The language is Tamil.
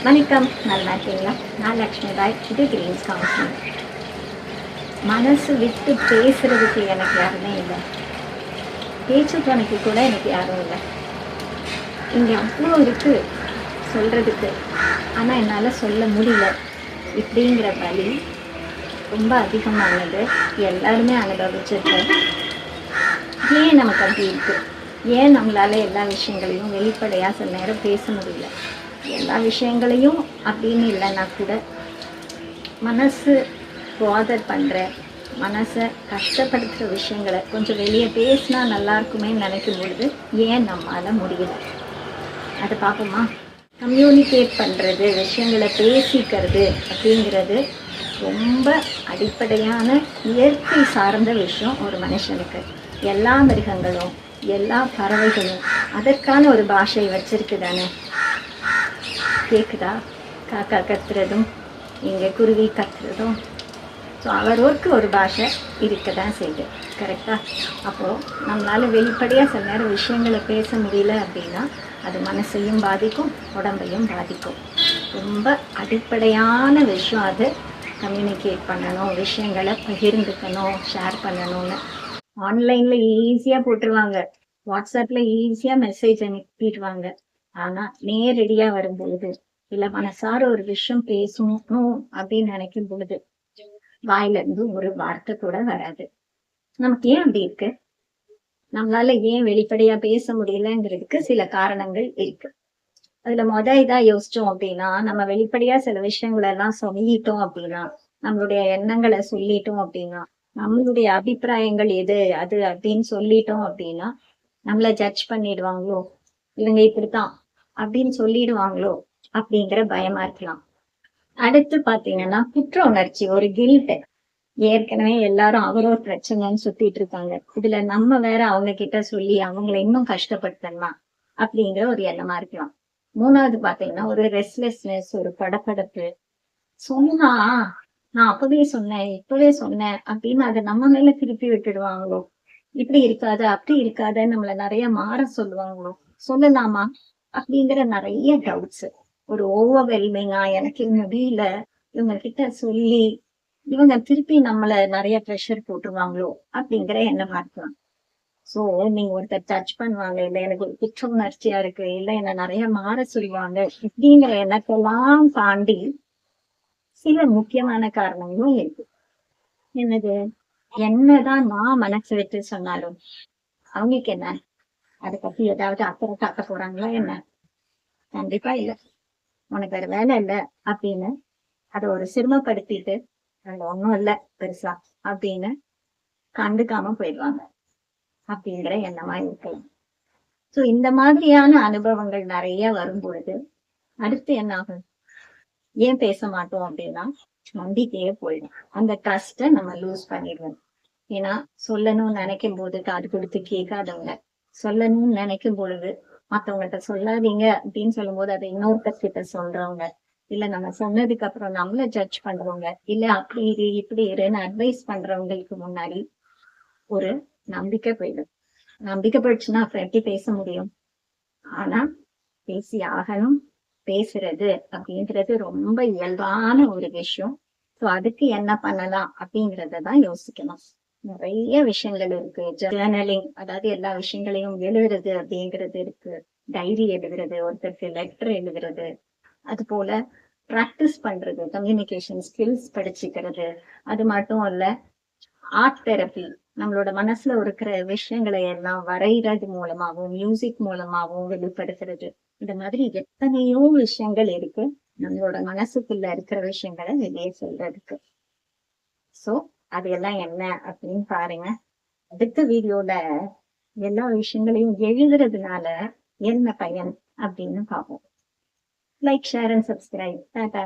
வணக்கம், நல்லா இருக்கீங்களா? நான் லக்ஷ்மி ராய். இது கிரீன்ஸ் கவுன்சிலிங். மனசு விட்டு பேசுறதுக்கு எனக்கு யாருமே இல்லை. பேச்சு துணைக்கு கூட எனக்கு யாரும் இல்லை. இங்கே அவ்வளோ இருக்கு சொல்றதுக்கு, ஆனால் என்னால் சொல்ல முடியல. இப்படிங்கிற வலி ரொம்ப அதிகமானது. எல்லாருமே அனுபவிச்சிருக்கோம். ஏன் நமக்கு அப்படி இருக்கு? ஏன் நம்மளால எல்லா விஷயங்களையும் வெளிப்படையாக சில நேரம் பேச முடியல? எல்லா விஷயங்களையும் அப்படின்னு இல்லைன்னா கூட மனசு பாதர் பண்ணுற, மனசை கஷ்டப்படுத்துகிற விஷயங்களை கொஞ்சம் வெளியே பேசினா நல்லா இருக்குமே நினைக்கும் பொழுது ஏன் நம்மளால் முடியல? அதை பார்ப்போமா? கம்யூனிகேட் பண்ணுறது, விஷயங்களை பேசிக்கிறது அப்படிங்கிறது ரொம்ப அடிப்படையான இயற்கை சார்ந்த விஷயம். ஒரு மனுஷனுக்கு எல்லா மிருகங்களும் எல்லா பறவைகளும் அதற்கான ஒரு பாஷை வச்சிருக்கு தானே. கேட்குதா? காக்கா கத்துறதும் இங்கே குருவி கத்துறதும். ஸோ அவரோருக்கு ஒரு பாஷை இருக்க தான் செய்யுது. கரெக்டாக? அப்போது நம்மளால் வெளிப்படையாக சில நேரம் விஷயங்களை பேச முடியல அப்படின்னா அது மனசையும் பாதிக்கும், உடம்பையும் பாதிக்கும். ரொம்ப அடிப்படையான விஷயம் அது. கம்யூனிகேட் பண்ணணும், விஷயங்களை பகிர்ந்துக்கணும், ஷேர் பண்ணணும்னு ஆன்லைனில் ஈஸியாக போட்டுருவாங்க, வாட்ஸ்அப்பில் ஈஸியாக மெசேஜ் அனுப்பிடுவாங்க. ஆனால் நேரடியாக வரும்பொழுது இல்லை மனசார ஒரு விஷயம் பேசணும் அப்படின்னு நினைக்கும் பொழுது வாயிலிருந்து ஒரு வார்த்தை கூட வராது. நமக்கு ஏன் அப்படி இருக்கு? நம்மளால ஏன் வெளிப்படையா பேச முடியலங்கிறதுக்கு சில காரணங்கள் இருக்கு. அதுல இதா யோசிச்சோம் அப்படின்னா, நம்ம வெளிப்படையா சில விஷயங்களை எல்லாம் சொல்லிட்டோம் அப்படின்னா, நம்மளுடைய எண்ணங்களை சொல்லிட்டோம் அப்படின்னா, நம்மளுடைய அபிப்பிராயங்கள் எது அது அப்படின்னு சொல்லிட்டோம் அப்படின்னா நம்மள ஜட்ஜ் பண்ணிடுவாங்களோ, இவங்க இப்படித்தான் அப்படின்னு சொல்லிடுவாங்களோ அப்படிங்கிற பயமா இருக்கலாம். அடுத்து பாத்தீங்கன்னா குற்ற உணர்ச்சி, ஒரு கில்ட். ஏற்கனவே எல்லாரும் அவரோட பிரச்சனைன்னு சுத்திட்டு இருக்காங்க, இதுல நம்ம வேற அவங்க கிட்ட சொல்லி அவங்களை இன்னும் கஷ்டப்படுத்தலாம் அப்படிங்கிற ஒரு எண்ணமா இருக்கலாம். மூணாவது பாத்தீங்கன்னா ஒரு ரெஸ்ட்லெஸ்னஸ், ஒரு படபடப்பு. சொன்னா நான் அப்பவே சொன்னேன், இப்பவே சொன்னேன் அப்படின்னு அதை நம்ம மேல திருப்பி விட்டுடுவாங்களோ, இப்படி இருக்காது அப்படி இருக்காத நம்மள நிறைய மாற சொல்லுவாங்களோ, சொல்லலாமா அப்படிங்கிற நிறைய டவுட்ஸ். ஒரு ஓவர்வெல்மிங்கா எனக்கு முடியல, இவங்க கிட்ட சொல்லி இவங்க திருப்பி நம்மள நிறைய ப்ரெஷர் போட்டுருவாங்களோ அப்படிங்கிற எண்ணமா இருக்கலாம். சோ நீங்க ஒருத்தர் டச் பண்ணுவாங்க, இல்ல எனக்கு ஒரு குற்ற உணர்ச்சியா இருக்கு, இல்ல என்ன நிறைய மாற சொல்லுவாங்க, இப்படிங்கிற எண்ணத்தெல்லாம் தாண்டி சில முக்கியமான காரணங்களும் இருக்கு. என்னது? என்னதான் நான் மனசு விட்டு சொன்னாலும் அவங்களுக்கு என்ன அதை பத்தி ஏதாவது அக்கறை காட்ட போறாங்களா என்ன? கண்டிப்பா இல்ல. உனக்கு வேற வேலை இல்ல அப்படின்னு அதை ஒரு சிரமப்படுத்திட்டு அங்க ஒண்ணும் இல்ல பெருசா அப்படின்னு கண்டுக்காம போயிடுவாங்க அப்படிங்கிற எண்ணமா இருக்கலாம். சோ இந்த மாதிரியான அனுபவங்கள் நிறைய வரும் பொழுது அடுத்து என்ன ஆகும்? ஏன் பேச மாட்டோம் அப்படின்னா நம்பிக்கையே போயிடும். அந்த ட்ரஸ்ட நம்ம லூஸ் பண்ணிடுவோம். ஏன்னா சொல்லணும்னு நினைக்கும் போது காது கொடுத்து கேட்காதவங்க, சொல்லணும்னு நினைக்கும் பொழுது மத்தவங்ககிட்ட சொல்லாதீங்க அப்படின்னு சொல்லும் போது அதை இன்னொருத்தர்கிட்ட சொல்றவங்க, இல்ல நம்ம சொன்னதுக்கு அப்புறம் நம்மள ஜட்ஜ் பண்றவங்க, இல்ல அப்படி இரு இப்படி இருன்னு அட்வைஸ் பண்றவங்களுக்கு முன்னாடி ஒரு நம்பிக்கை போயிடும். நம்பிக்கை போயிடுச்சுன்னா அப்புறம் எப்படி பேச முடியும்? ஆனா பேசி ஆகணும். பேசுறது அப்படிங்கிறது ரொம்ப இயல்பான ஒரு விஷயம். சோ அதுக்கு என்ன பண்ணலாம் அப்படிங்கறதான் யோசிக்கணும். நிறைய விஷயங்கள் இருக்கு. ஜேர்னலிங், அதாவது எல்லா விஷயங்களையும் எழுதுறது அப்படிங்கிறது இருக்கு. டைரி எழுதுறது, ஒருத்தருக்கு லெட்டர் எழுதுறது, அது போல பிராக்டிஸ் பண்றது, கம்யூனிகேஷன் ஸ்கில்ஸ் படிச்சுக்கிறது. அது மட்டும் இல்ல, ஆர்ட் தெரப்பி, நம்மளோட மனசுல இருக்கிற விஷயங்களை எல்லாம் வரைகிறது மூலமாகவும் மியூசிக் மூலமாகவும் வெளிப்படுத்துறது. இந்த மாதிரி எத்தனையோ விஷயங்கள் இருக்கு நம்மளோட மனசுக்குள்ள இருக்கிற விஷயங்களை வெளியே சொல்றதுக்கு. சோ அது எல்லாம் என்ன அப்படின்னு பாருங்க. அடுத்த வீடியோல எல்லா விஷயங்களையும் எழுதுறதுனால என்ன பயன் அப்படின்னு பார்ப்போம். Like, share and subscribe. Tata.